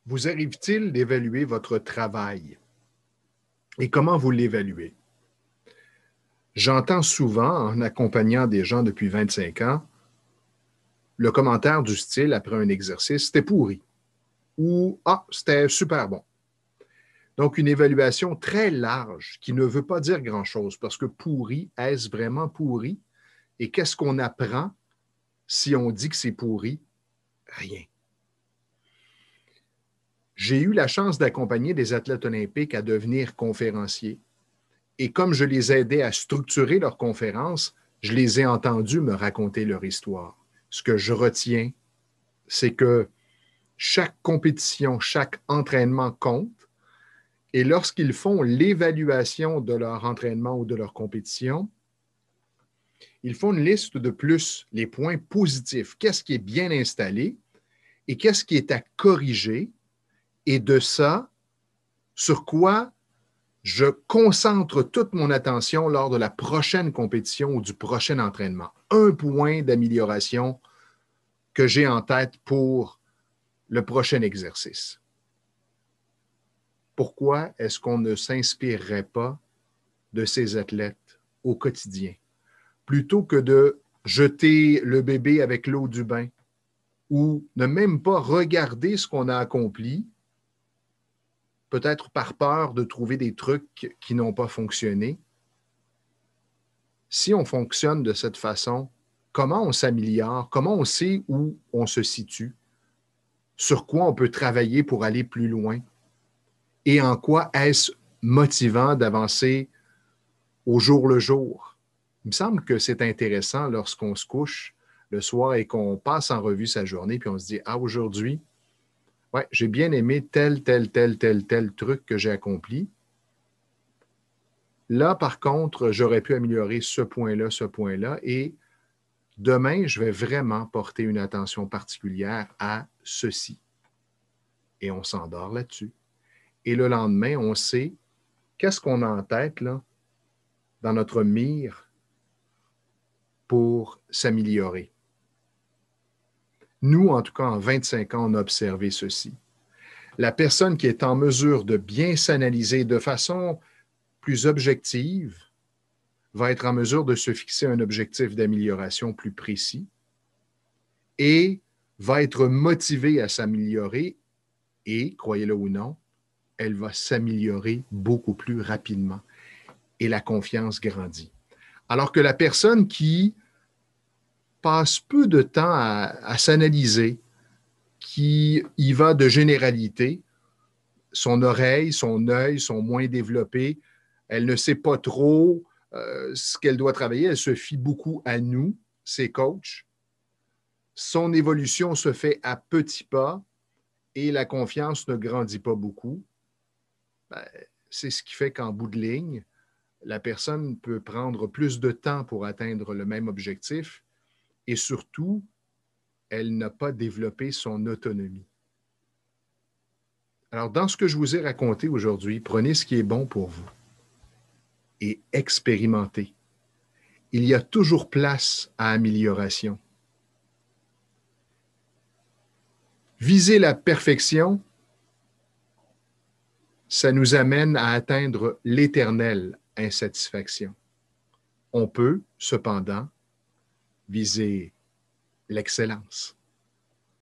Vous arrive-t-il d'évaluer votre travail? Et comment vous l'évaluez? J'entends souvent, en accompagnant des gens depuis 25 ans, le commentaire du style, après un exercice, c'était pourri ou ah, c'était super bon. Donc, une évaluation très large qui ne veut pas dire grand-chose parce que pourri, est-ce vraiment pourri? Et qu'est-ce qu'on apprend si on dit que c'est pourri? Rien. J'ai eu la chance d'accompagner des athlètes olympiques à devenir conférenciers. Et comme je les aidais à structurer leurs conférences, je les ai entendus me raconter leur histoire. Ce que je retiens, c'est que chaque compétition, chaque entraînement compte. Et lorsqu'ils font l'évaluation de leur entraînement ou de leur compétition, ils font une liste de plus les points positifs. Qu'est-ce qui est bien installé et qu'est-ce qui est à corriger? Et de ça, sur quoi je concentre toute mon attention lors de la prochaine compétition ou du prochain entraînement. Un point d'amélioration que j'ai en tête pour le prochain exercice. Pourquoi est-ce qu'on ne s'inspirerait pas de ces athlètes au quotidien? Plutôt que de jeter le bébé avec l'eau du bain ou ne même pas regarder ce qu'on a accompli, peut-être par peur de trouver des trucs qui n'ont pas fonctionné. Si on fonctionne de cette façon, comment on s'améliore, comment on sait où on se situe, sur quoi on peut travailler pour aller plus loin et en quoi est-ce motivant d'avancer au jour le jour. Il me semble que c'est intéressant lorsqu'on se couche le soir et qu'on passe en revue sa journée, puis on se dit, ah, aujourd'hui, ouais, j'ai bien aimé tel truc que j'ai accompli. Là, par contre, j'aurais pu améliorer ce point-là, et demain, je vais vraiment porter une attention particulière à ceci. Et on s'endort là-dessus. Et le lendemain, on sait qu'est-ce qu'on a en tête là, dans notre mire pour s'améliorer. Nous, en tout cas, en 25 ans, on a observé ceci. La personne qui est en mesure de bien s'analyser de façon plus objective va être en mesure de se fixer un objectif d'amélioration plus précis et va être motivée à s'améliorer et, croyez-le ou non, elle va s'améliorer beaucoup plus rapidement et la confiance grandit. Alors que la personne qui passe peu de temps à s'analyser, qui y va de généralité, son oreille, son œil sont moins développés, elle ne sait pas trop ce qu'elle doit travailler, elle se fie beaucoup à nous, ses coachs. Son évolution se fait à petits pas et la confiance ne grandit pas beaucoup. Ben, c'est ce qui fait qu'en bout de ligne, la personne peut prendre plus de temps pour atteindre le même objectif et surtout, elle n'a pas développé son autonomie. Alors, dans ce que je vous ai raconté aujourd'hui, prenez ce qui est bon pour vous et expérimentez. Il y a toujours place à amélioration. Viser la perfection, ça nous amène à atteindre l'éternelle insatisfaction. On peut, cependant, viser l'excellence.